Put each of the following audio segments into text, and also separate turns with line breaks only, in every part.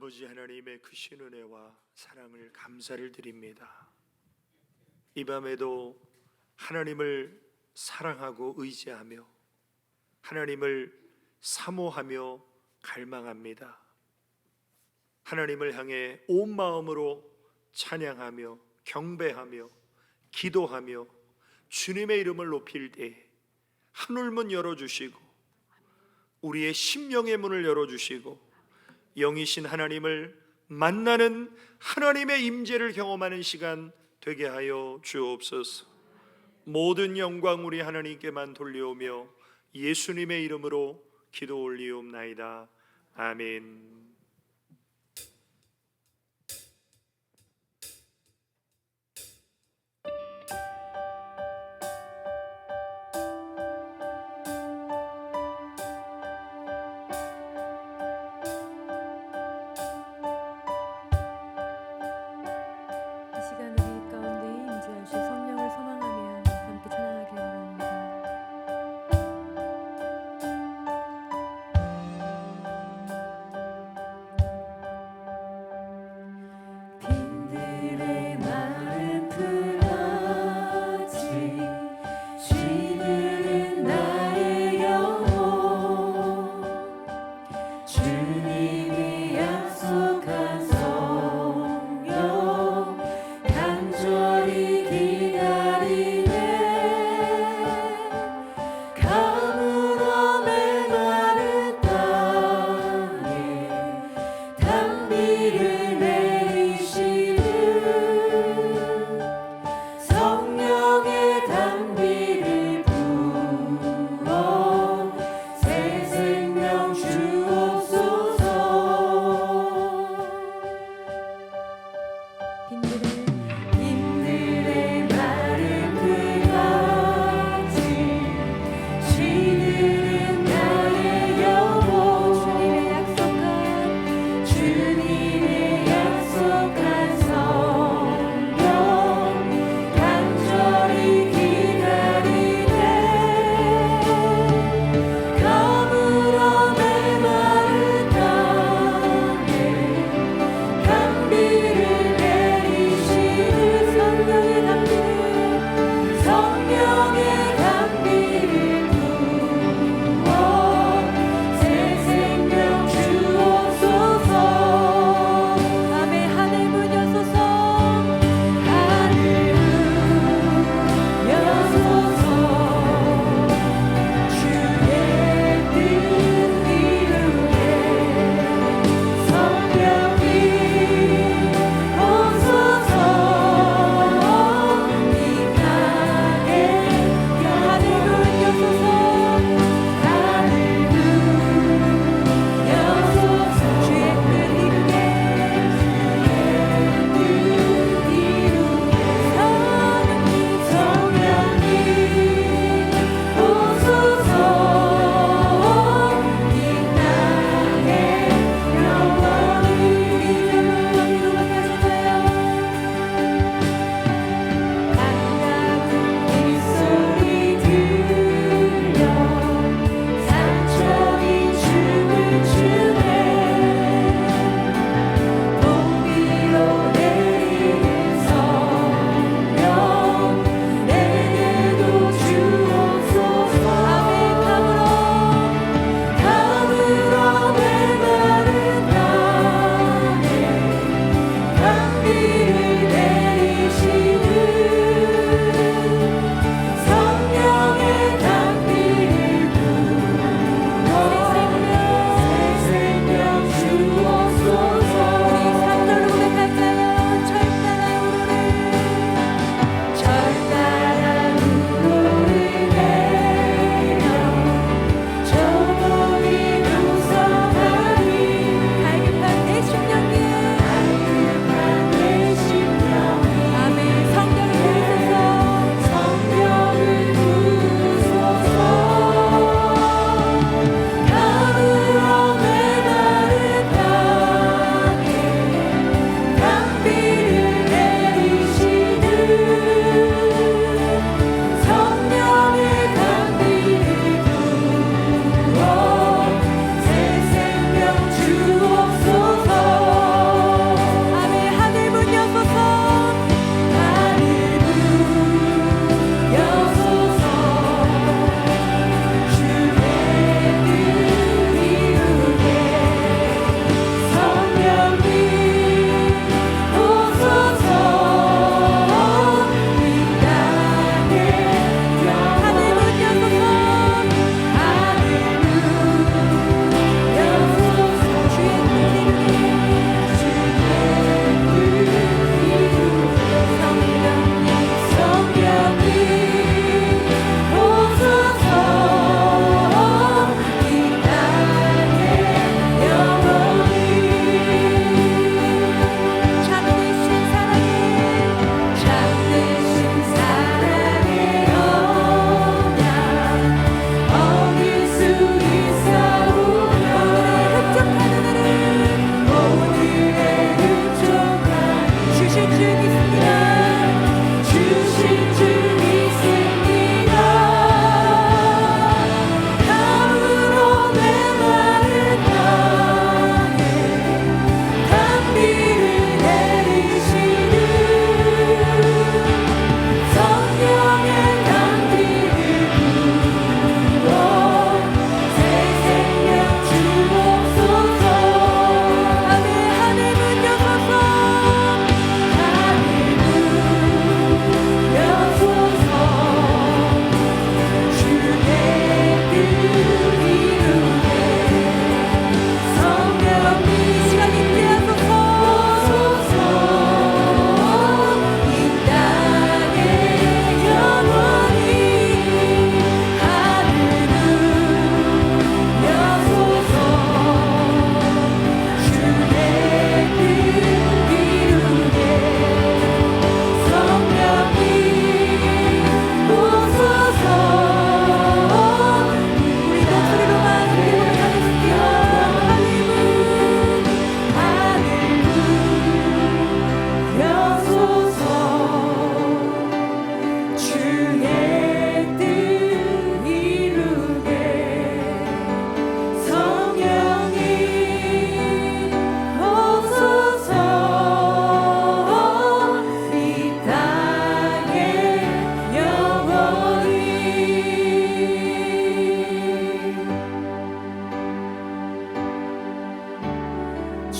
아버지 하나님의 크신 은혜와 사랑을 감사를 드립니다. 이 밤에도 하나님을 사랑하고 의지하며 하나님을 사모하며 갈망합니다. 하나님을 향해 온 마음으로 찬양하며 경배하며 기도하며 주님의 이름을 높일 때 하늘문 열어주시고 우리의 심령의 문을 열어주시고 영이신 하나님을 만나는 하나님의 임재를 경험하는 시간 되게 하여 주옵소서. 모든 영광 우리 하나님께만 돌려오며 예수님의 이름으로 기도 올리옵나이다. 아멘.
주옵소서.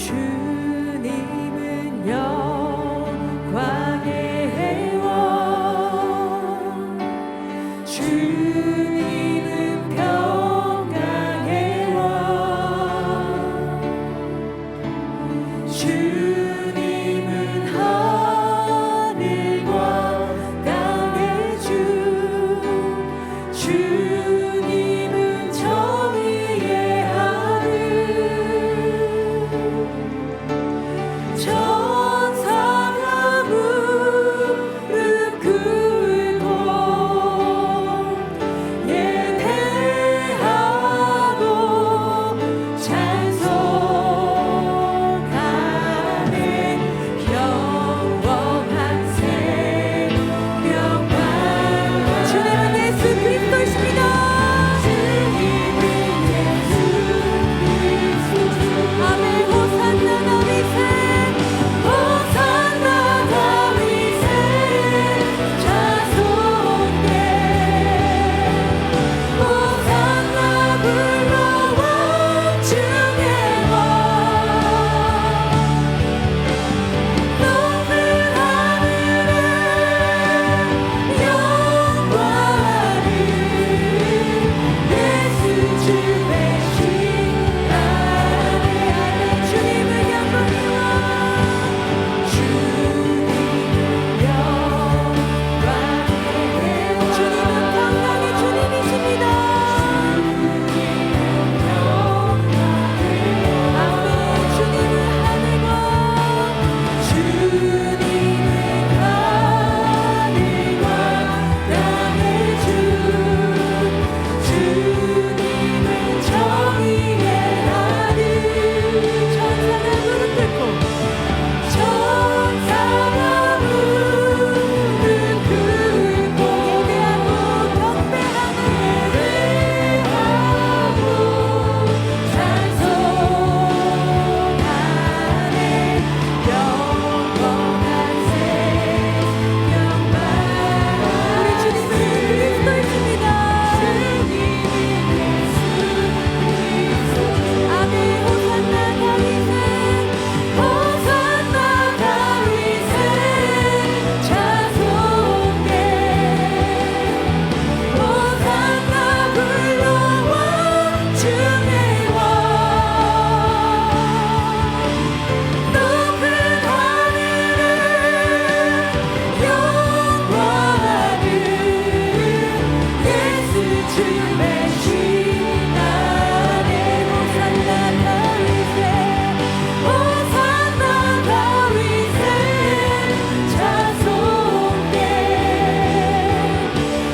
주님은 영광의 해원, 주님은 평강의 원, 주님은 하늘과 땅의 주, 주님은 정의의 하늘, 천사가 무릎 꿇고 예배하고 찬송하네. 영원한 생명만 주님은 예수 그리스도이십니다. 아멘. 호산나 다윗의 호산나 다윗의 자손께 호산나 불러와 주의 왕 높은 하늘에 영광을 예수 주 대신 나의 주님은 영광의 왕, 주님은 영광의 주님은 평강의 주님이십니다. 아멘. 주님은 하늘과 주님은 하늘과 땅의 주, 주님은 정의의 하늘, 천사가 무릎 꿇고 천사가 무릎 꿇고 예배하고 경배하네. 예배하고 찬송하네. 영원한 생명만 우리 주님은 그리스도이십니다. 아멘. 호산나 다윗의 호산나 다윗의 자손께 호산나 불러와 주의 왕 높은 하늘에 영광을 예수 주 대신 나의 호산나 다윗의 호산나 다윗의 자손께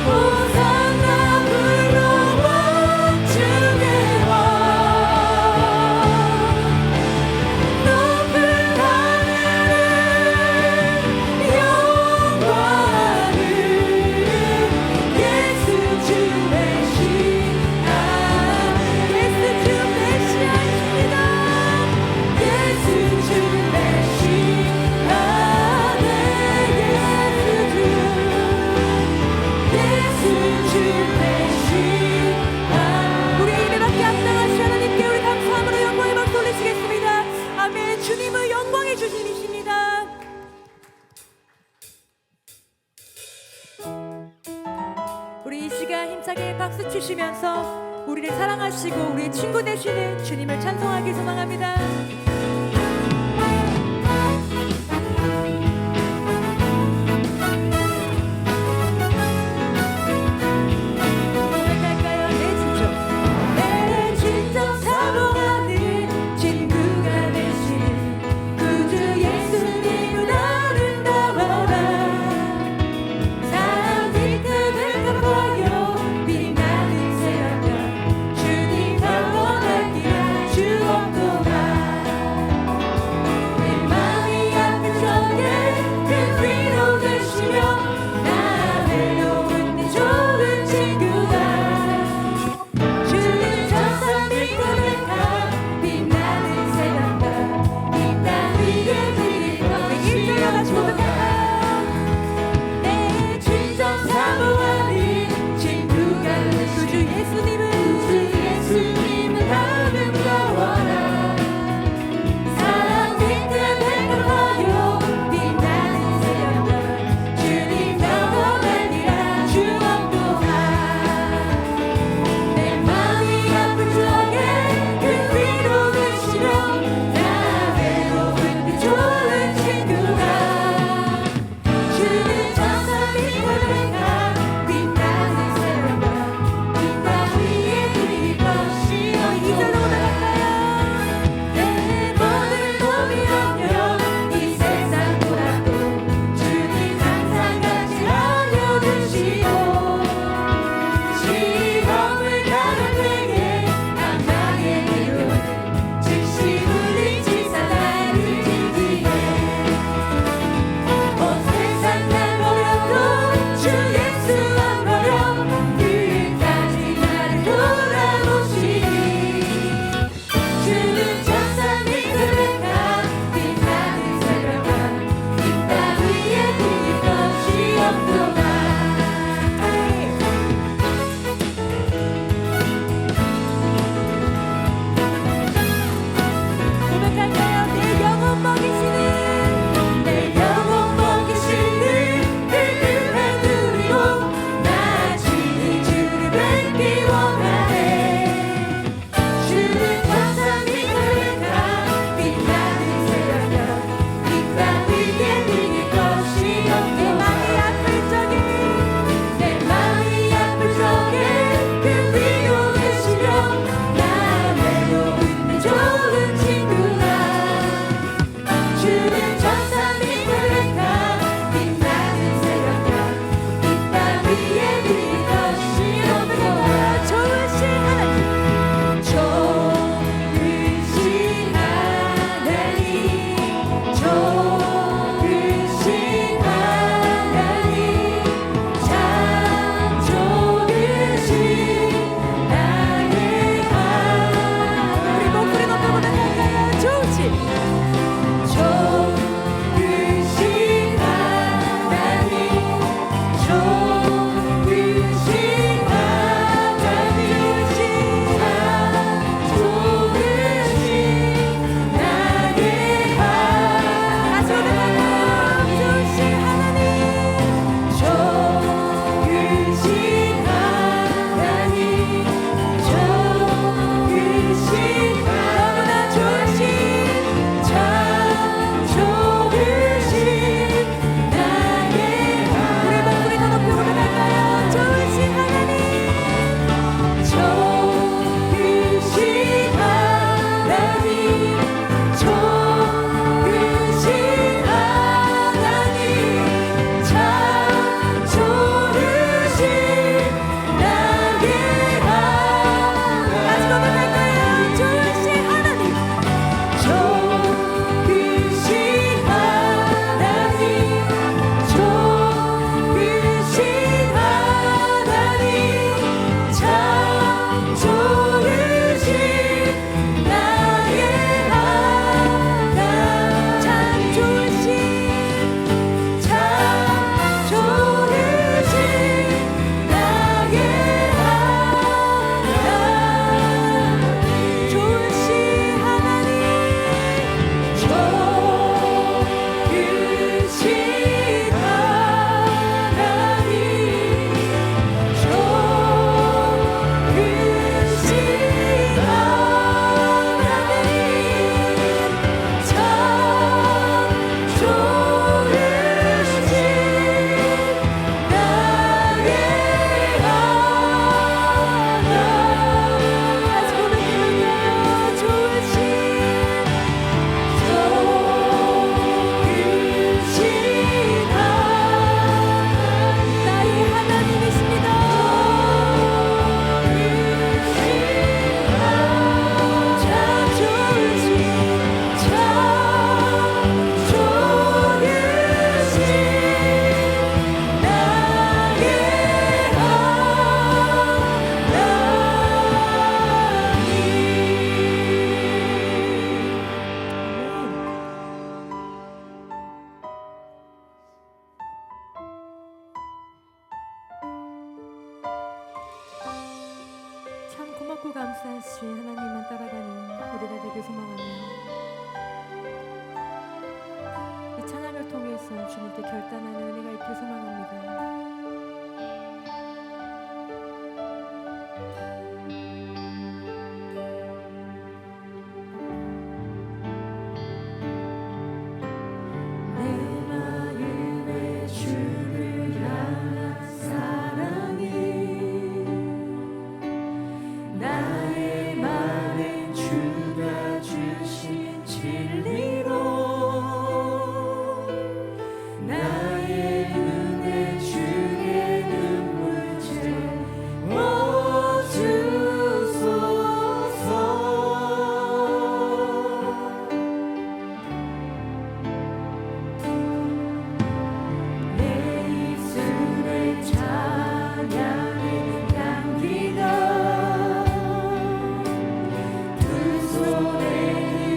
호산나 불러와 주의 왕 높은 하늘에 영광을 예수 주 대신 예수 주 메시아이십니다. 예수 주 메시아네. 예수 주 메시아. 우리의 예배밖에 합당하시 하나님께 우리 감사함으로 영광의 박수 올리시겠습니다. 아멘. 주님은 영광의 주님이십니다. 우리 이 시간 힘차게 박수 치시면서 우리를 사랑하시고 우리의 친구 되시는 주님을 찬송하기 소망합니다. 고백할까요? 내 진정 사모하는 친구가 되시는 구주 예수님은 아름다워라. 사랑 뒤끝을 갚아요 빛나는 새벽별 주님 영원하기를 주옵도다. 통해서 주님께 결단하는 은혜가 있길 소망합니다.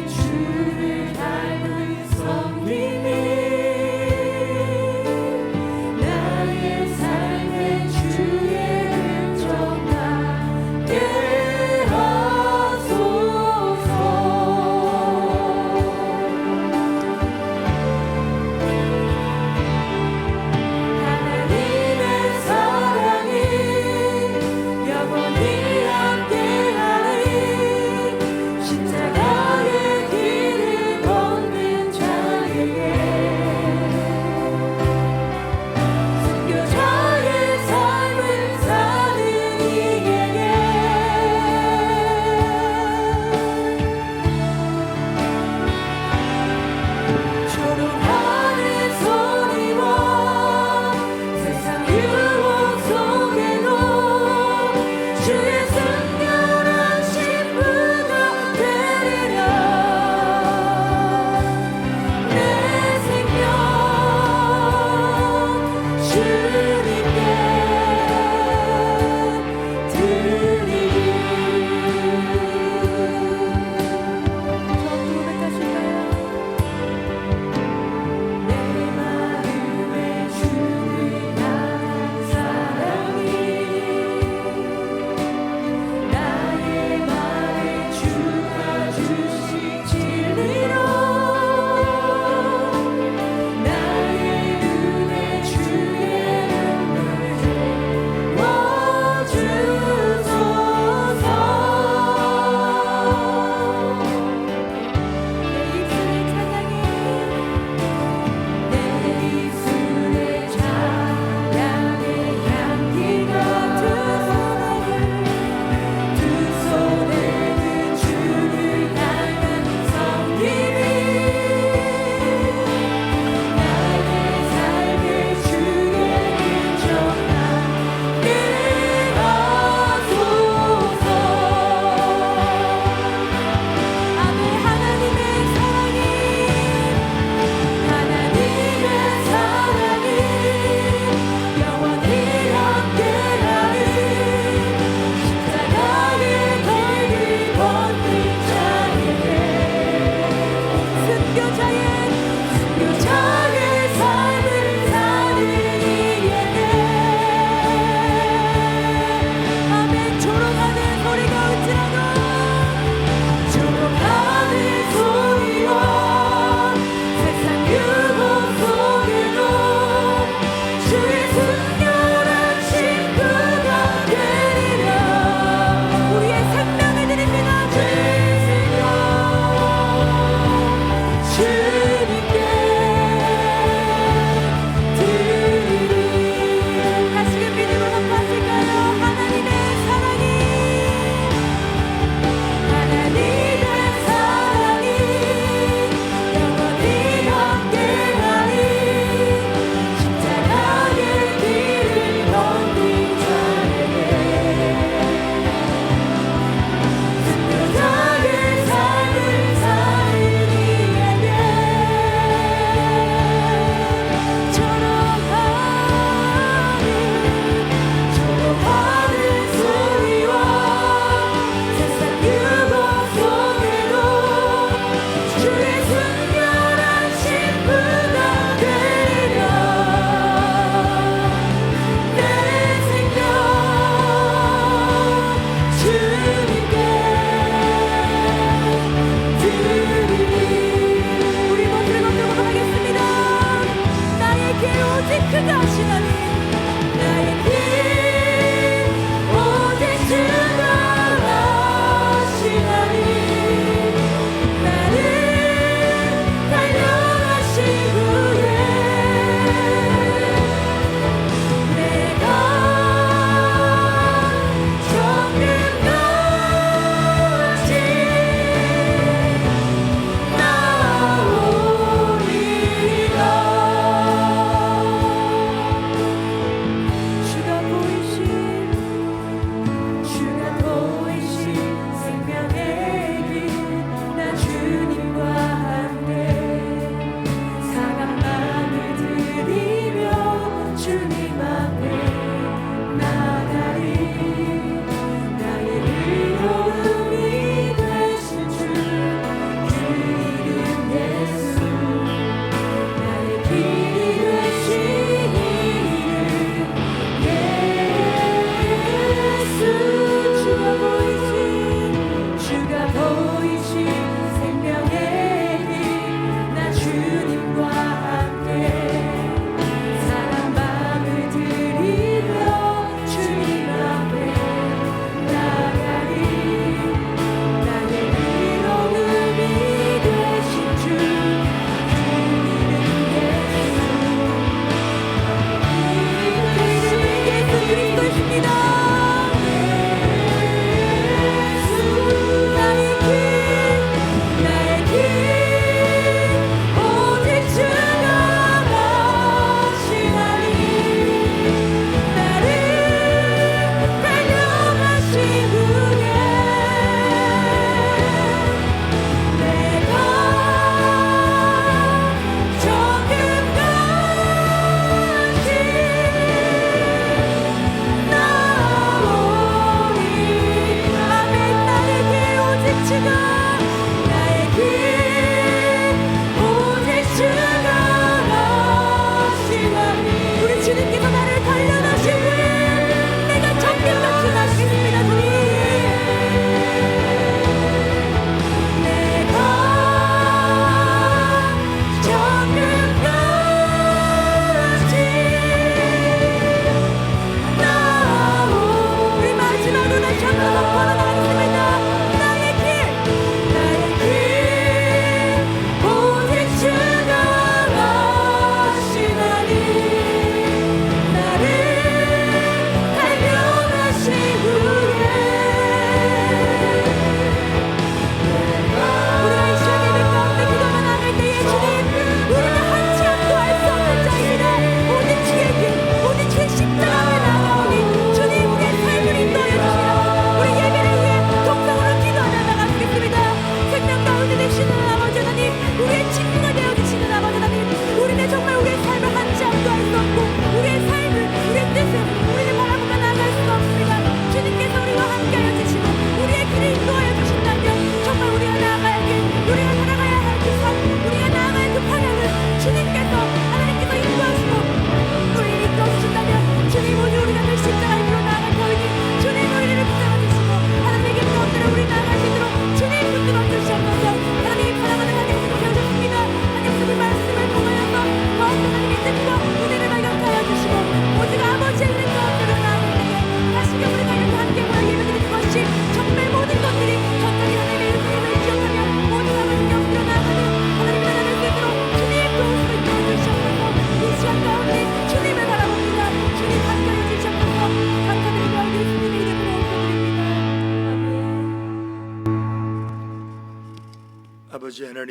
주를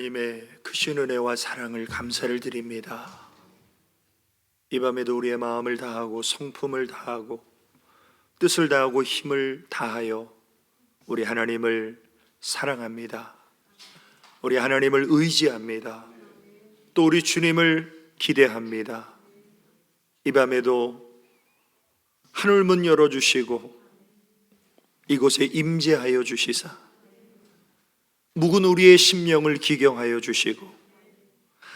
하나님의 크신 은혜와 사랑을 감사를 드립니다. 이 밤에도 우리의 마음을 다하고 성품을 다하고 뜻을 다하고 힘을 다하여 우리 하나님을 사랑합니다. 우리 하나님을 의지합니다. 또 우리 주님을 기대합니다. 이 밤에도 하늘문 열어주시고 이곳에 임재하여 주시사 묵은 우리의 심령을 기경하여 주시고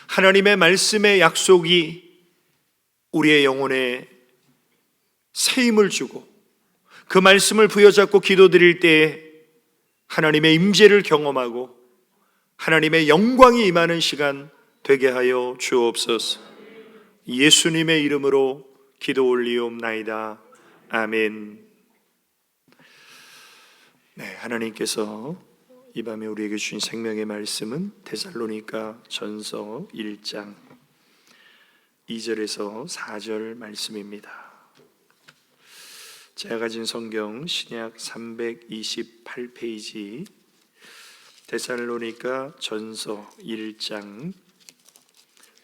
하나님의 말씀의 약속이 우리의 영혼에 새 힘을 주고 그 말씀을 부여잡고 기도드릴 때에 하나님의 임재를 경험하고 하나님의 영광이 임하는 시간 되게 하여 주옵소서. 예수님의 이름으로 기도 올리옵나이다. 아멘. 네, 하나님께서 이 밤에 우리에게 주신 생명의 말씀은 데살로니가 전서 1장 2절에서 4절 말씀입니다. 제가 가진 성경 신약 328페이지 데살로니가 전서 1장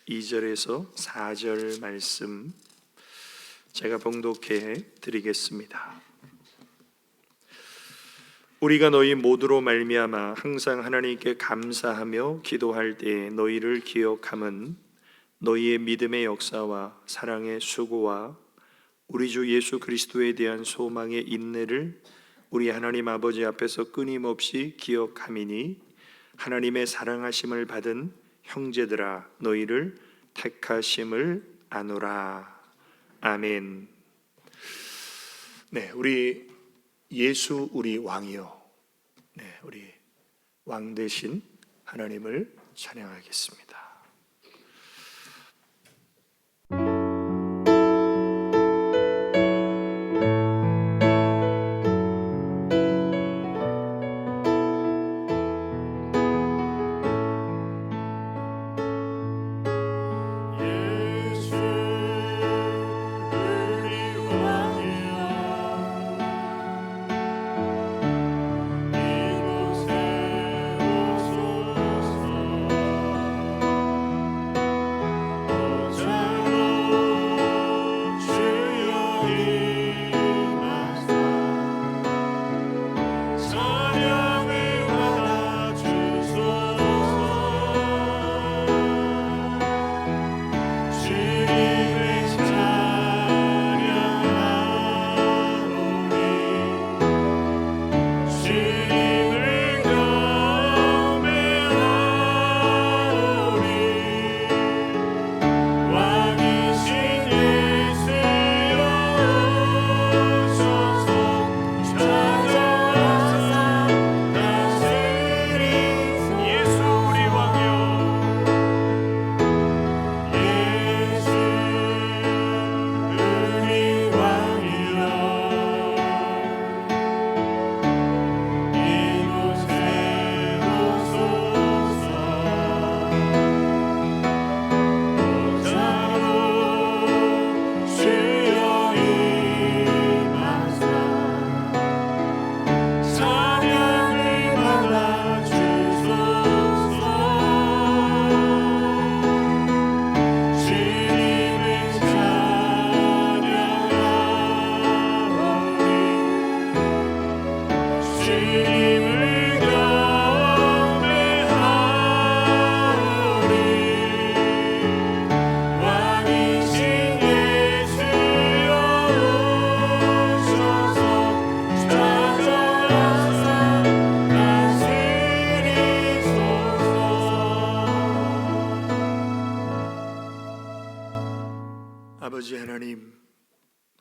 2절에서 4절 말씀 제가 봉독해 드리겠습니다. 우리가 너희 모두로 말미암아 항상 하나님께 감사하며 기도할 때에 너희를 기억함은 너희의 믿음의 역사와 사랑의 수고와 우리 주 예수 그리스도에 대한 소망의 인내를 우리 하나님 아버지 앞에서 끊임없이 기억함이니 하나님의 사랑하심을 받은 형제들아 너희를 택하심을 아노라. 아멘. 네, 우리 예수 우리 왕이요. 네, 우리 왕 대신 하나님을 찬양하겠습니다. 아버지 하나님,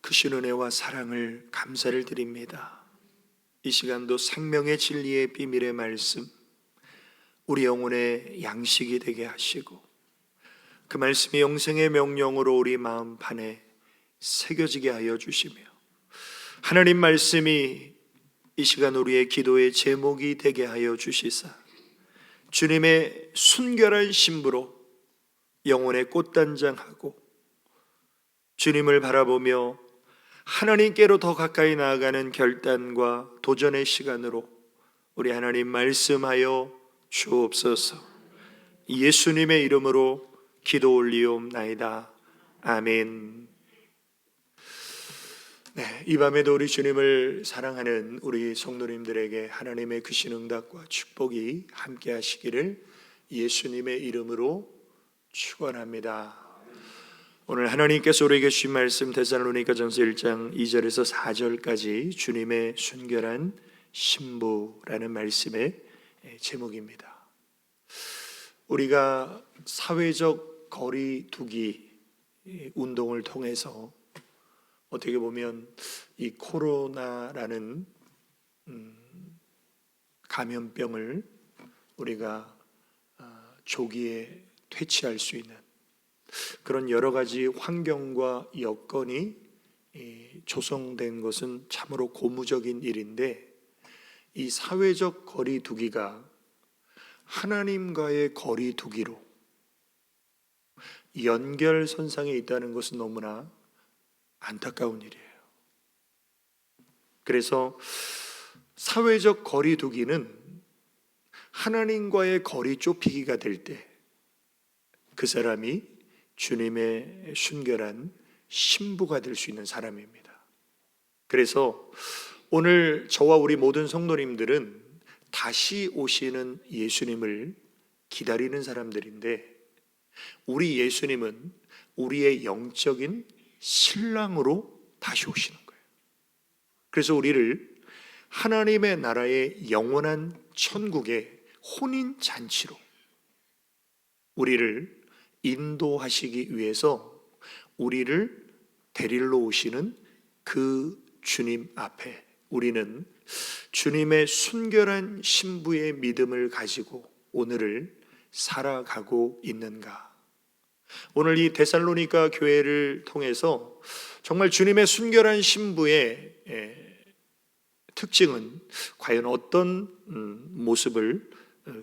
크신 은혜와 사랑을 감사를 드립니다. 이 시간도 생명의 진리의 비밀의 말씀 우리 영혼의 양식이 되게 하시고 그 말씀이 영생의 명령으로 우리 마음판에 새겨지게 하여 주시며 하나님 말씀이 이 시간 우리의 기도의 제목이 되게 하여 주시사 주님의 순결한 신부로 영혼의 꽃단장하고 주님을 바라보며 하나님께로 더 가까이 나아가는 결단과 도전의 시간으로 우리 하나님 말씀하여 주옵소서. 예수님의 이름으로 기도 올리옵나이다. 아멘. 네, 이 밤에도 우리 주님을 사랑하는 우리 성도님들에게 하나님의 크신 응답과 축복이 함께 하시기를 예수님의 이름으로 축원합니다. 오늘 하나님께서 우리에게 주신 말씀 데살로니가전서 1장 2절에서 4절까지 주님의 순결한 신부라는 말씀의 제목입니다. 우리가 사회적 거리 두기 운동을 통해서 어떻게 보면 이 코로나라는 감염병을 우리가 조기에 퇴치할 수 있는 그런 여러 가지 환경과 여건이 조성된 것은 참으로 고무적인 일인데, 이 사회적 거리 두기가 하나님과의 거리 두기로 연결선상에 있다는 것은 너무나 안타까운 일이에요. 그래서 사회적 거리 두기는 하나님과의 거리 좁히기가 될 때 그 사람이 주님의 순결한 신부가 될 수 있는 사람입니다. 그래서 오늘 저와 우리 모든 성도님들은 다시 오시는 예수님을 기다리는 사람들인데, 우리 예수님은 우리의 영적인 신랑으로 다시 오시는 거예요. 그래서 우리를 하나님의 나라의 영원한 천국의 혼인 잔치로 우리를 인도하시기 위해서 우리를 데리러 오시는 그 주님 앞에 우리는 주님의 순결한 신부의 믿음을 가지고 오늘을 살아가고 있는가? 오늘 이 데살로니가 교회를 통해서 정말 주님의 순결한 신부의 특징은 과연 어떤 모습을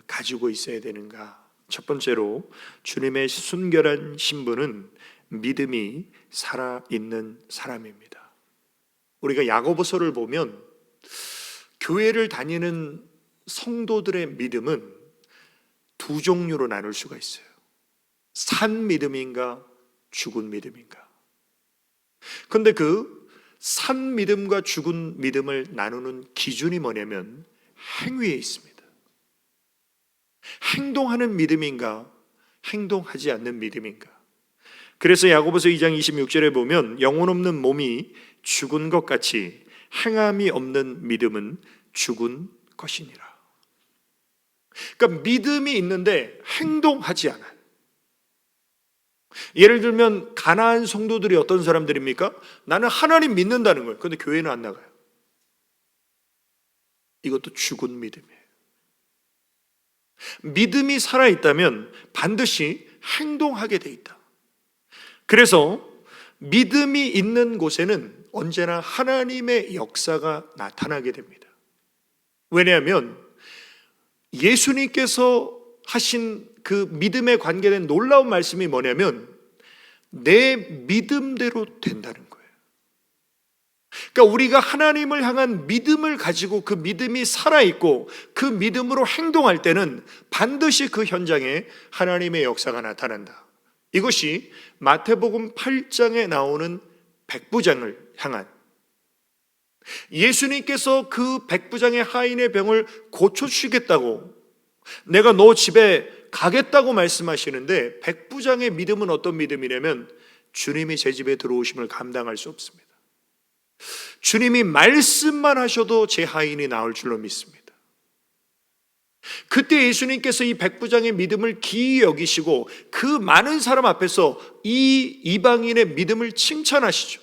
가지고 있어야 되는가? 첫 번째로 주님의 순결한 신부는 믿음이 살아있는 사람입니다. 우리가 야고보서를 보면 교회를 다니는 성도들의 믿음은 두 종류로 나눌 수가 있어요. 산 믿음인가 죽은 믿음인가. 그런데 그 산 믿음과 죽은 믿음을 나누는 기준이 뭐냐면 행위에 있습니다. 행동하는 믿음인가 행동하지 않는 믿음인가. 그래서 야고보서 2장 26절에 보면 영혼 없는 몸이 죽은 것 같이 행함이 없는 믿음은 죽은 것이니라. 그러니까 믿음이 있는데 행동하지 않아요. 예를 들면 가나안 성도들이 어떤 사람들입니까? 나는 하나님 믿는다는 거예요. 그런데 교회는 안 나가요. 이것도 죽은 믿음이에요. 믿음이 살아있다면 반드시 행동하게 돼 있다. 그래서 믿음이 있는 곳에는 언제나 하나님의 역사가 나타나게 됩니다. 왜냐하면 예수님께서 하신 그 믿음에 관계된 놀라운 말씀이 뭐냐면 내 믿음대로 된다는 거예요. 그러니까 우리가 하나님을 향한 믿음을 가지고 그 믿음이 살아있고 그 믿음으로 행동할 때는 반드시 그 현장에 하나님의 역사가 나타난다. 이것이 마태복음 8장에 나오는 백부장을 향한, 예수님께서 그 백부장의 하인의 병을 고쳐주시겠다고, 내가 너 집에 가겠다고 말씀하시는데, 백부장의 믿음은 어떤 믿음이냐면 주님이 제 집에 들어오심을 감당할 수 없습니다. 주님이 말씀만 하셔도 제 하인이 나올 줄로 믿습니다. 그때 예수님께서 이 백부장의 믿음을 기이 여기시고 그 많은 사람 앞에서 이 이방인의 믿음을 칭찬하시죠.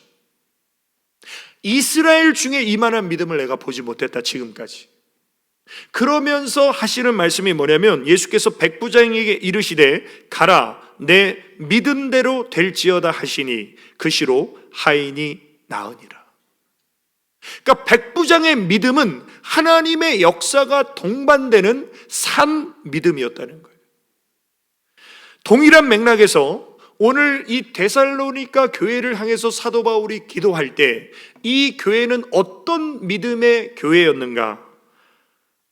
이스라엘 중에 이만한 믿음을 내가 보지 못했다 지금까지. 그러면서 하시는 말씀이 뭐냐면 예수께서 백부장에게 이르시되 가라 내 믿은 대로 될지어다 하시니 그 시로 하인이 나으니라. 그러니까 백부장의 믿음은 하나님의 역사가 동반되는 산 믿음이었다는 거예요. 동일한 맥락에서 오늘 이 데살로니가 교회를 향해서 사도 바울이 기도할 때 이 교회는 어떤 믿음의 교회였는가?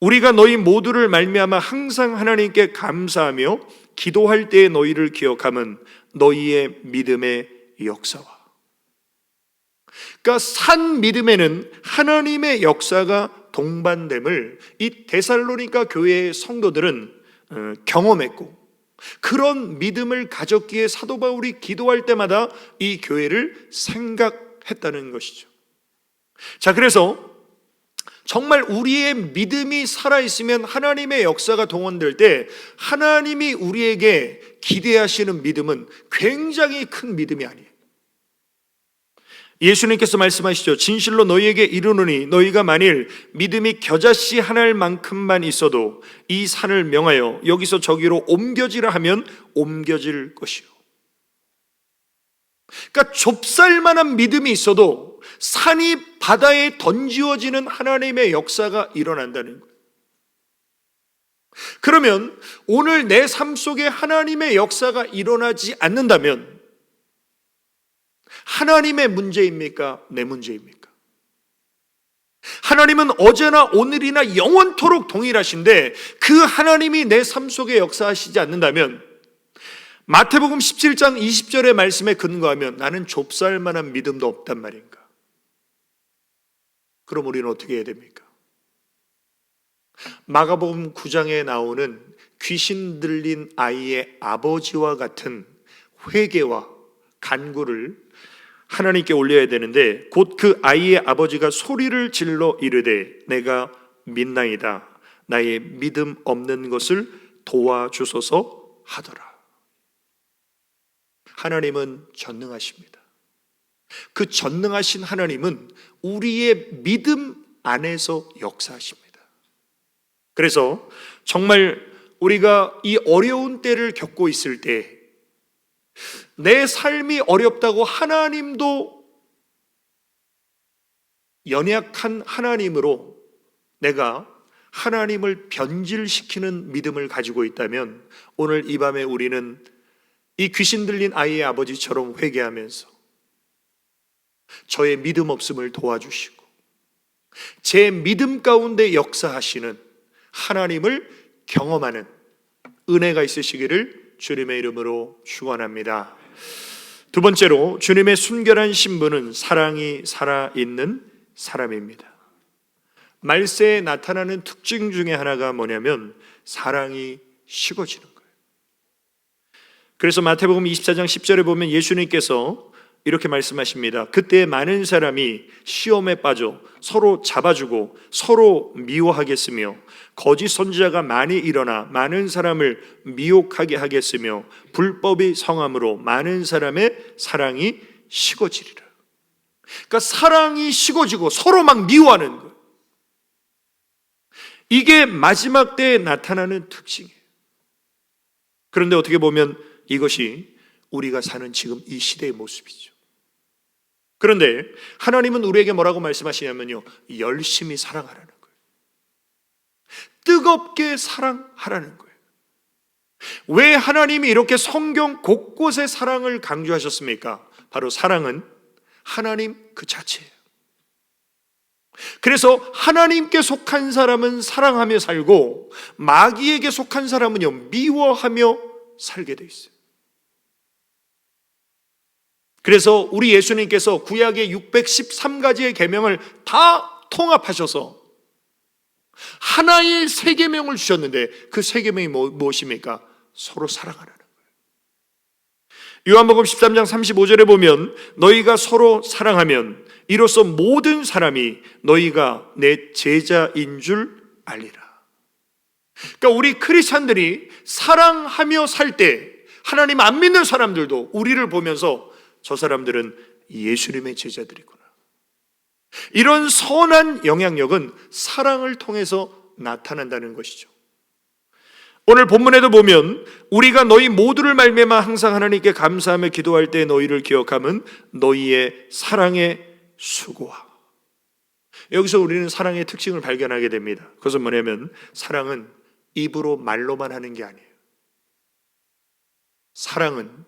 우리가 너희 모두를 말미암아 항상 하나님께 감사하며 기도할 때의 너희를 기억함은 너희의 믿음의 역사와. 그러니까 산 믿음에는 하나님의 역사가 동반됨을 이 데살로니가 교회의 성도들은 경험했고, 그런 믿음을 가졌기에 사도 바울이 기도할 때마다 이 교회를 생각했다는 것이죠. 자, 그래서 정말 우리의 믿음이 살아있으면 하나님의 역사가 동원될 때 하나님이 우리에게 기대하시는 믿음은 굉장히 큰 믿음이 아니에요. 예수님께서 말씀하시죠. 진실로 너희에게 이르노니 너희가 만일 믿음이 겨자씨 하나만큼만 있어도 이 산을 명하여 여기서 저기로 옮겨지라 하면 옮겨질 것이요. 그러니까 좁쌀만한 믿음이 있어도 산이 바다에 던지어지는 하나님의 역사가 일어난다는 거예요. 그러면 오늘 내 삶 속에 하나님의 역사가 일어나지 않는다면 하나님의 문제입니까? 내 문제입니까? 하나님은 어제나 오늘이나 영원토록 동일하신데 그 하나님이 내 삶 속에 역사하시지 않는다면, 마태복음 17장 20절의 말씀에 근거하면 나는 좁쌀만한 믿음도 없단 말인가? 그럼 우리는 어떻게 해야 됩니까? 마가복음 9장에 나오는 귀신 들린 아이의 아버지와 같은 회개와 간구를 하나님께 올려야 되는데, 곧 그 아이의 아버지가 소리를 질러 이르되 내가 믿나이다, 나의 믿음 없는 것을 도와주소서 하더라. 하나님은 전능하십니다. 그 전능하신 하나님은 우리의 믿음 안에서 역사하십니다. 그래서 정말 우리가 이 어려운 때를 겪고 있을 때 내 삶이 어렵다고 하나님도 연약한 하나님으로 내가 하나님을 변질시키는 믿음을 가지고 있다면, 오늘 이 밤에 우리는 이 귀신 들린 아이의 아버지처럼 회개하면서 저의 믿음 없음을 도와주시고 제 믿음 가운데 역사하시는 하나님을 경험하는 은혜가 있으시기를 주님의 이름으로 축원합니다. 두 번째로, 주님의 순결한 신분은 사랑이 살아있는 사람입니다. 말세에 나타나는 특징 중에 하나가 뭐냐면 사랑이 식어지는 거예요. 그래서 마태복음 24장 10절에 보면 예수님께서 이렇게 말씀하십니다. 그때 많은 사람이 시험에 빠져 서로 잡아주고 서로 미워하겠으며 거짓 선지자가 많이 일어나 많은 사람을 미혹하게 하겠으며 불법이 성함으로 많은 사람의 사랑이 식어지리라. 그러니까 사랑이 식어지고 서로 막 미워하는 거예요. 이게 마지막 때에 나타나는 특징이에요. 그런데 어떻게 보면 이것이 우리가 사는 지금 이 시대의 모습이죠. 그런데 하나님은 우리에게 뭐라고 말씀하시냐면요, 열심히 사랑하라는 거예요. 뜨겁게 사랑하라는 거예요. 왜 하나님이 이렇게 성경 곳곳에 사랑을 강조하셨습니까? 바로 사랑은 하나님 그 자체예요. 그래서 하나님께 속한 사람은 사랑하며 살고 마귀에게 속한 사람은요, 미워하며 살게 돼 있어요. 그래서 우리 예수님께서 구약의 613가지의 계명을 다 통합하셔서 하나의 세 계명을 주셨는데 그 세 계명이 무엇입니까? 서로 사랑하라는 거예요. 요한복음 13장 35절에 보면 너희가 서로 사랑하면 이로써 모든 사람이 너희가 내 제자인 줄 알리라. 그러니까 우리 크리스찬들이 사랑하며 살 때 하나님 안 믿는 사람들도 우리를 보면서 저 사람들은 예수님의 제자들이구나, 이런 선한 영향력은 사랑을 통해서 나타난다는 것이죠. 오늘 본문에도 보면 우리가 너희 모두를 말미암아 항상 하나님께 감사하며 기도할 때 너희를 기억함은 너희의 사랑의 수고와. 여기서 우리는 사랑의 특징을 발견하게 됩니다. 그것은 뭐냐면 사랑은 입으로 말로만 하는 게 아니에요. 사랑은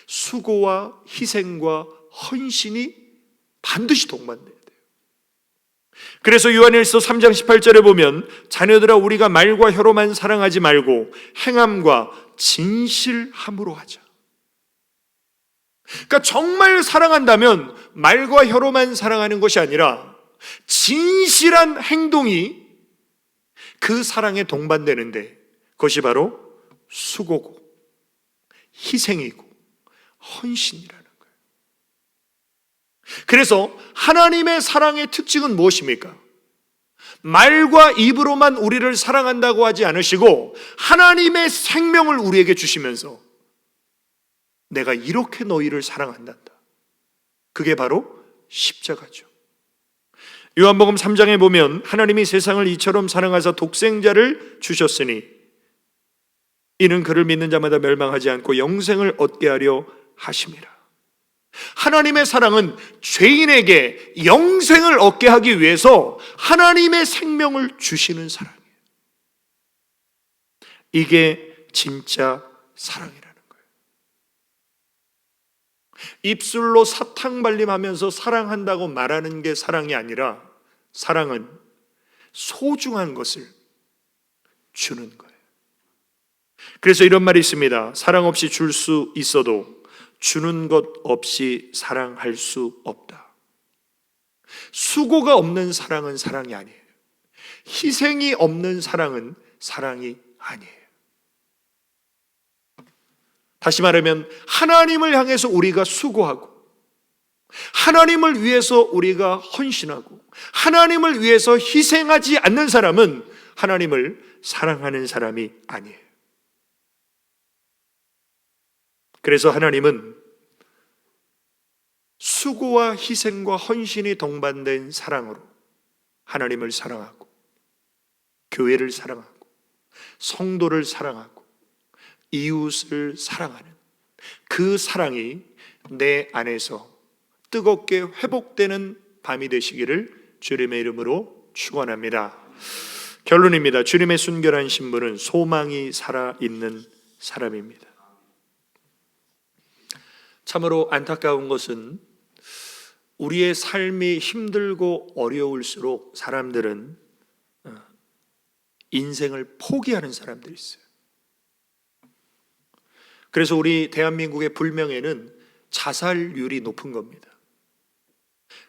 수고와 희생과 헌신이 반드시 동반돼야 돼요. 그래서 요한일서 3장 18절에 보면 자녀들아 우리가 말과 혀로만 사랑하지 말고 행함과 진실함으로 하자. 그러니까 정말 사랑한다면 말과 혀로만 사랑하는 것이 아니라 진실한 행동이 그 사랑에 동반되는데 그것이 바로 수고고 희생이고 헌신이라는 거예요. 그래서 하나님의 사랑의 특징은 무엇입니까? 말과 입으로만 우리를 사랑한다고 하지 않으시고 하나님의 생명을 우리에게 주시면서 내가 이렇게 너희를 사랑한단다. 그게 바로 십자가죠. 요한복음 3장에 보면 하나님이 세상을 이처럼 사랑하사 독생자를 주셨으니 이는 그를 믿는 자마다 멸망하지 않고 영생을 얻게 하려 하심이라. 하나님의 사랑은 죄인에게 영생을 얻게 하기 위해서 하나님의 생명을 주시는 사랑이에요. 이게 진짜 사랑이라는 거예요. 입술로 사탕발림하면서 사랑한다고 말하는 게 사랑이 아니라 사랑은 소중한 것을 주는 거예요. 그래서 이런 말이 있습니다. 사랑 없이 줄 수 있어도 주는 것 없이 사랑할 수 없다. 수고가 없는 사랑은 사랑이 아니에요. 희생이 없는 사랑은 사랑이 아니에요. 다시 말하면 하나님을 향해서 우리가 수고하고 하나님을 위해서 우리가 헌신하고 하나님을 위해서 희생하지 않는 사람은 하나님을 사랑하는 사람이 아니에요. 그래서 하나님은 수고와 희생과 헌신이 동반된 사랑으로 하나님을 사랑하고 교회를 사랑하고 성도를 사랑하고 이웃을 사랑하는 그 사랑이 내 안에서 뜨겁게 회복되는 밤이 되시기를 주님의 이름으로 축원합니다. 결론입니다. 주님의 순결한 신부는 소망이 살아있는 사람입니다. 참으로 안타까운 것은 우리의 삶이 힘들고 어려울수록 사람들은 인생을 포기하는 사람들이 있어요. 그래서 우리 대한민국의 불명예는 자살률이 높은 겁니다.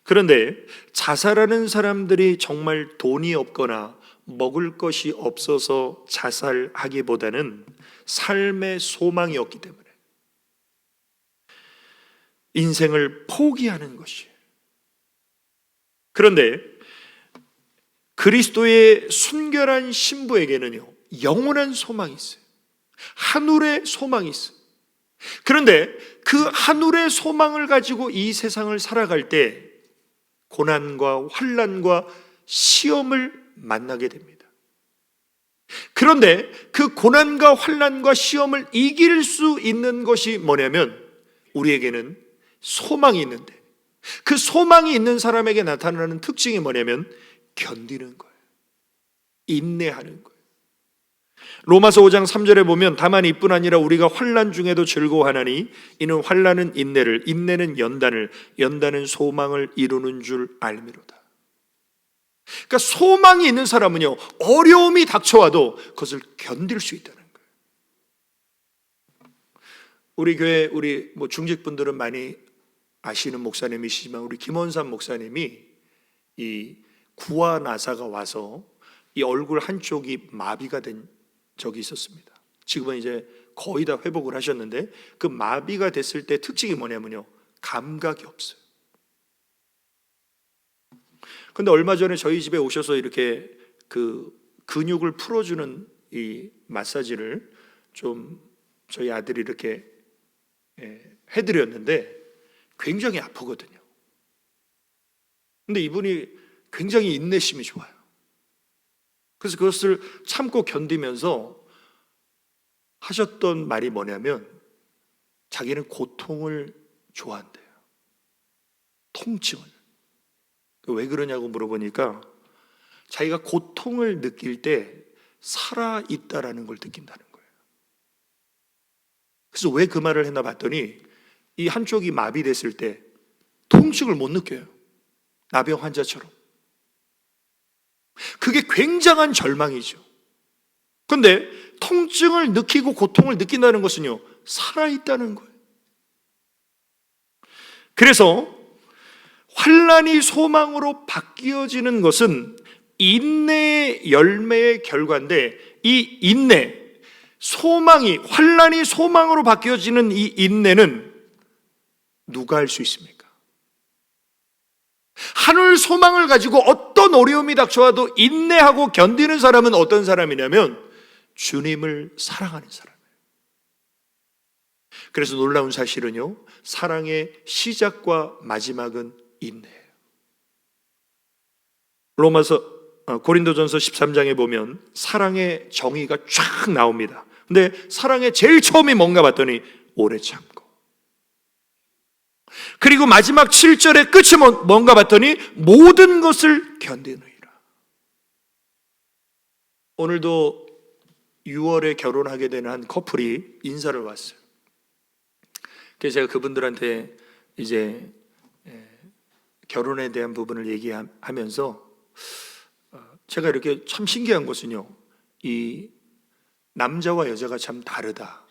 그런데 자살하는 사람들이 정말 돈이 없거나 먹을 것이 없어서 자살하기보다는 삶의 소망이 없기 때문에 인생을 포기하는 것이에요. 그런데 그리스도의 순결한 신부에게는요, 영원한 소망이 있어요. 하늘의 소망이 있어요. 그런데 그 하늘의 소망을 가지고 이 세상을 살아갈 때 고난과 환난과 시험을 만나게 됩니다. 그런데 그 고난과 환난과 시험을 이길 수 있는 것이 뭐냐면 우리에게는 소망이 있는데 그 소망이 있는 사람에게 나타나는 특징이 뭐냐면 견디는 거예요. 인내하는 거예요. 로마서 5장 3절에 보면 다만 이뿐 아니라 우리가 환난 중에도 즐거워하나니 이는 환난은 인내를, 인내는 연단을, 연단은 소망을 이루는 줄 알미로다. 그러니까 소망이 있는 사람은요, 어려움이 닥쳐와도 그것을 견딜 수 있다는 거예요. 우리 교회 우리 중직분들은 많이 아시는 목사님이시지만 우리 김원삼 목사님이 이 구화 나사가 와서 이 얼굴 한쪽이 마비가 된 적이 있었습니다. 지금은 이제 거의 다 회복을 하셨는데 그 마비가 됐을 때 특징이 뭐냐면요, 감각이 없어요. 근데 얼마 전에 저희 집에 오셔서 이렇게 그 근육을 풀어주는 이 마사지를 좀 저희 아들이 이렇게 해드렸는데 굉장히 아프거든요. 근데 이분이 굉장히 인내심이 좋아요. 그래서 그것을 참고 견디면서 하셨던 말이 뭐냐면 자기는 고통을 좋아한대요. 통증을. 왜 그러냐고 물어보니까 자기가 고통을 느낄 때 살아있다라는 걸 느낀다는 거예요. 그래서 왜 그 말을 했나 봤더니 이 한쪽이 마비됐을 때 통증을 못 느껴요. 나병 환자처럼. 그게 굉장한 절망이죠. 그런데 통증을 느끼고 고통을 느낀다는 것은요, 살아있다는 거예요. 그래서 환난이 소망으로 바뀌어지는 것은 인내의 열매의 결과인데, 이 인내, 소망이, 환난이 소망으로 바뀌어지는 이 인내는 누가 할 수 있습니까? 하늘 소망을 가지고 어떤 어려움이 닥쳐와도 인내하고 견디는 사람은 어떤 사람이냐면 주님을 사랑하는 사람이에요. 그래서 놀라운 사실은요, 사랑의 시작과 마지막은 인내예요. 고린도전서 13장에 보면 사랑의 정의가 쫙 나옵니다. 근데 사랑의 제일 처음이 뭔가 봤더니 오래 참고, 그리고 마지막 7절의 끝이 뭔가 봤더니 모든 것을 견디느니라. 오늘도 6월에 결혼하게 되는 한 커플이 인사를 왔어요. 그래서 제가 그분들한테 이제 결혼에 대한 부분을 얘기하면서 제가 이렇게 참 신기한 것은요, 이 남자와 여자가 참 다르다,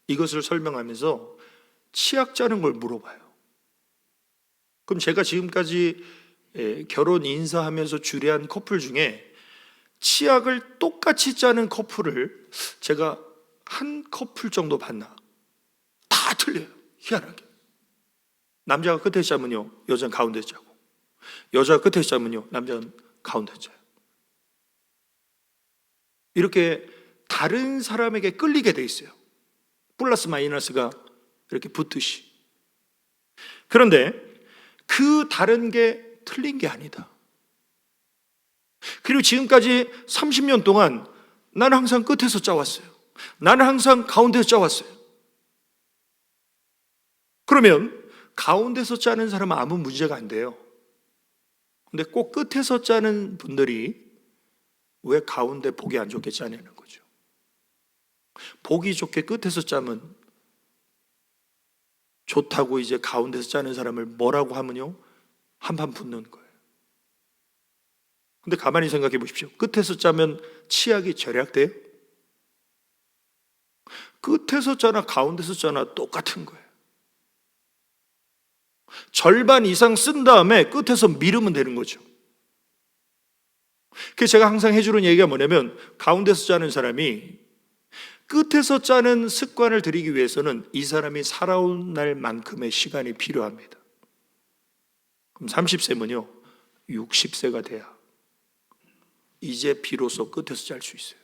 이것을 설명하면서 치약 짜는 걸 물어봐요. 그럼 제가 지금까지 결혼 인사하면서 주례한 커플 중에 치약을 똑같이 짜는 커플을 제가 한 커플 정도 봤나? 다 틀려요. 희한하게. 남자가 끝에 짜면요, 여자는 가운데 짜고, 여자가 끝에 짜면요, 남자는 가운데 짜요. 이렇게 다른 사람에게 끌리게 돼 있어요. 플러스 마이너스가 이렇게 붙듯이. 그런데 그 다른 게 틀린 게 아니다. 그리고 지금까지 30년 동안 나는 항상 끝에서 짜왔어요. 나는 항상 가운데서 짜왔어요. 그러면 가운데서 짜는 사람은 아무 문제가 안 돼요. 근데 꼭 끝에서 짜는 분들이 왜 가운데 보기 안 좋게 짜내는 거죠? 보기 좋게 끝에서 짜면 좋다고 이제 가운데서 짜는 사람을 뭐라고 하면요, 한판 붙는 거예요. 근데 가만히 생각해 보십시오. 끝에서 짜면 치약이 절약돼요? 끝에서 짜나 가운데서 짜나 똑같은 거예요. 절반 이상 쓴 다음에 끝에서 미르면 되는 거죠. 그래서 제가 항상 해주는 얘기가 뭐냐면, 가운데서 짜는 사람이 끝에서 짜는 습관을 들이기 위해서는 이 사람이 살아온 날만큼의 시간이 필요합니다. 그럼 30세면요 60세가 돼야 이제 비로소 끝에서 짤 수 있어요.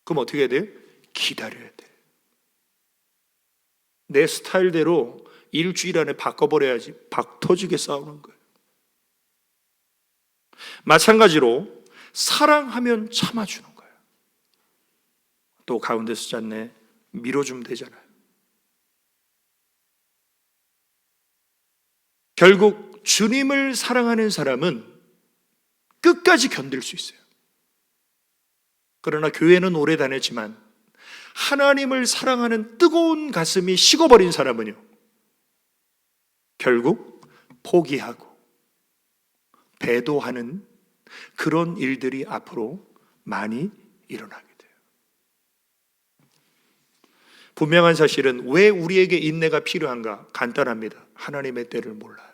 그럼 어떻게 해야 돼요? 기다려야 돼요. 내 스타일대로 일주일 안에 바꿔버려야지 박 터지게 싸우는 거예요. 마찬가지로 사랑하면 참아주는 거예요. 또 가운데서 짰네, 밀어주면 되잖아요. 결국 주님을 사랑하는 사람은 끝까지 견딜 수 있어요. 그러나 교회는 오래 다녔지만 하나님을 사랑하는 뜨거운 가슴이 식어버린 사람은요, 결국 포기하고 배도하는 그런 일들이 앞으로 많이 일어나게 돼요. 분명한 사실은 왜 우리에게 인내가 필요한가? 간단합니다. 하나님의 때를 몰라요.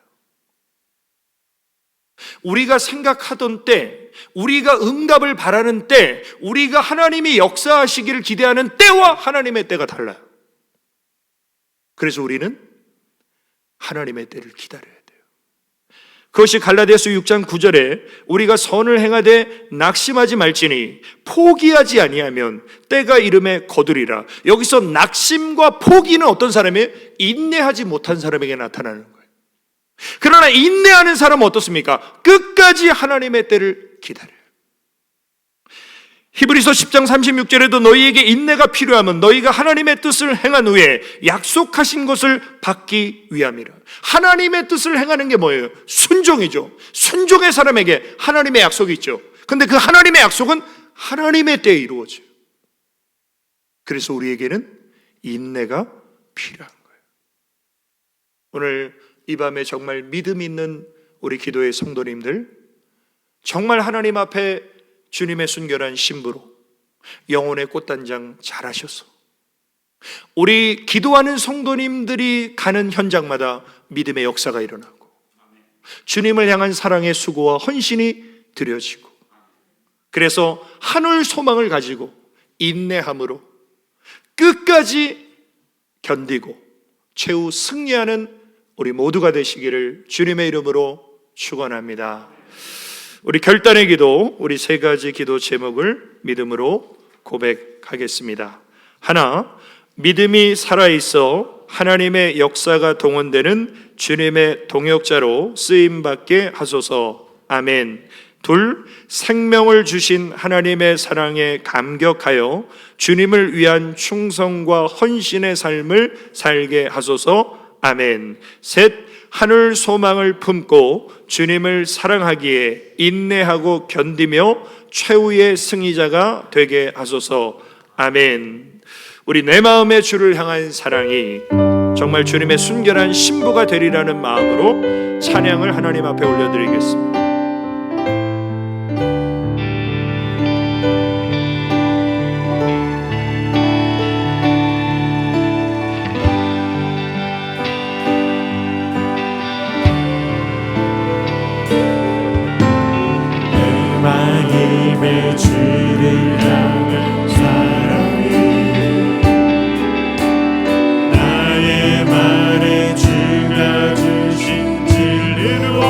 우리가 생각하던 때, 우리가 응답을 바라는 때, 우리가 하나님이 역사하시기를 기대하는 때와 하나님의 때가 달라요. 그래서 우리는 하나님의 때를 기다려야 돼요. 그것이 갈라디아서 6장 9절에 우리가 선을 행하되 낙심하지 말지니 포기하지 아니하면 때가 이름에 거두리라. 여기서 낙심과 포기는 어떤 사람이에요? 인내하지 못한 사람에게 나타나는 거예요. 그러나 인내하는 사람은 어떻습니까? 끝까지 하나님의 때를 기다려요. 히브리서 10장 36절에도 너희에게 인내가 필요하면 너희가 하나님의 뜻을 행한 후에 약속하신 것을 받기 위함이라. 하나님의 뜻을 행하는 게 뭐예요? 순종이죠. 순종의 사람에게 하나님의 약속이 있죠. 근데 그 하나님의 약속은 하나님의 때에 이루어져요. 그래서 우리에게는 인내가 필요한 거예요. 오늘 이 밤에 정말 믿음 있는 우리 기도의 성도님들, 정말 하나님 앞에 주님의 순결한 신부로 영혼의 꽃단장 잘하셔서 우리 기도하는 성도님들이 가는 현장마다 믿음의 역사가 일어나고 주님을 향한 사랑의 수고와 헌신이 드려지고, 그래서 한올 소망을 가지고 인내함으로 끝까지 견디고 최후 승리하는 우리 모두가 되시기를 주님의 이름으로 축원합니다. 우리 결단의 기도, 우리 세 가지 기도 제목을 믿음으로 고백하겠습니다. 하나, 믿음이 살아있어 하나님의 역사가 동원되는 주님의 동역자로 쓰임받게 하소서. 아멘. 둘, 생명을 주신 하나님의 사랑에 감격하여 주님을 위한 충성과 헌신의 삶을 살게 하소서. 아멘. 셋, 하늘 소망을 품고 주님을 사랑하기에 인내하고 견디며 최후의 승리자가 되게 하소서. 아멘. 우리 내 마음의 주를 향한 사랑이 정말 주님의 순결한 신부가 되리라는 마음으로 찬양을 하나님 앞에 올려드리겠습니다.
마음의 주를 향한 사랑이 나의 말에 주가 주신 진리로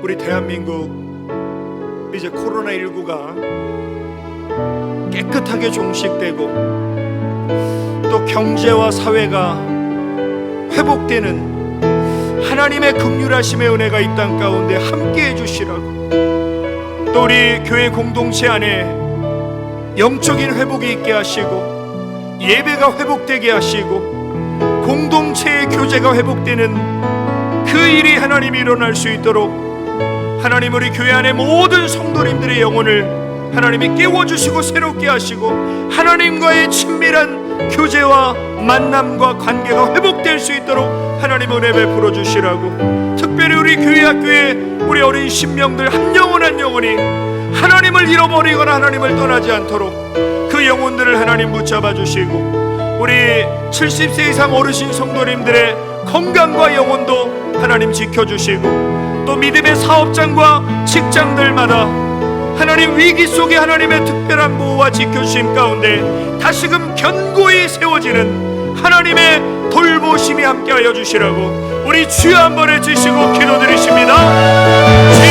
우리 대한민국 이제 코로나19가 깨끗하게 종식되고 또 경제와 사회가 회복되는 하나님의 긍휼하심의 은혜가 이 땅 가운데 함께 해주시라고, 또 우리 교회 공동체 안에 영적인 회복이 있게 하시고 예배가 회복되게 하시고 공동체의 교제가 회복되는 그 일이 하나님이 일어날 수 있도록 하나님 우리 교회 안에 모든 성도님들의 영혼을 하나님이 깨워주시고 새롭게 하시고 하나님과의 친밀한 교제와 만남과 관계가 회복될 수 있도록 하나님 은혜 베풀어 주시라고, 특별히 우리 교회 학교에 우리 어린 신명들 한 영혼 한 영혼이 하나님을 잃어버리거나 하나님을 떠나지 않도록 그 영혼들을 하나님 붙잡아 주시고, 우리 70세 이상 어르신 성도님들의 건강과 영혼도 하나님 지켜주시고, 또 믿음의 사업장과 직장들마다 하나님 위기 속에 하나님의 특별한 보호와 지켜주심 가운데 다시금 견고히 세워지는 하나님의 돌보심이 함께하여 주시라고 우리 주여 한번 해주시고 기도드리십니다.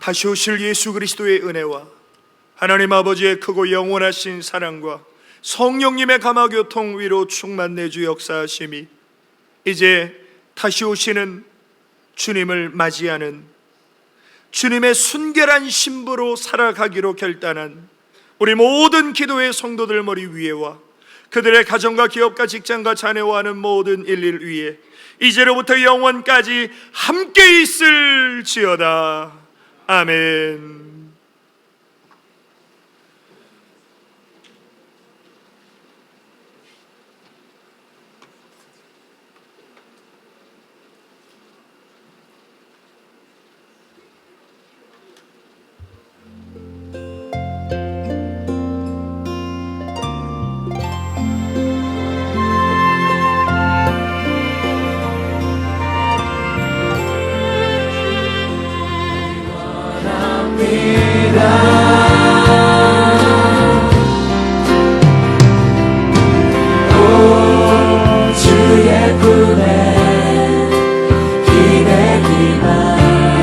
다시 오실 예수 그리스도의 은혜와 하나님 아버지의 크고 영원하신 사랑과 성령님의 감화교통 위로 충만 내주 역사하심이 이제 다시 오시는 주님을 맞이하는 주님의 순결한 신부로 살아가기로 결단한 우리 모든 기도의 성도들 머리 위에와 그들의 가정과 기업과 직장과 자녀와 하는 모든 일일 위에 이제로부터 영원까지 함께 있을지어다. 아멘.
주의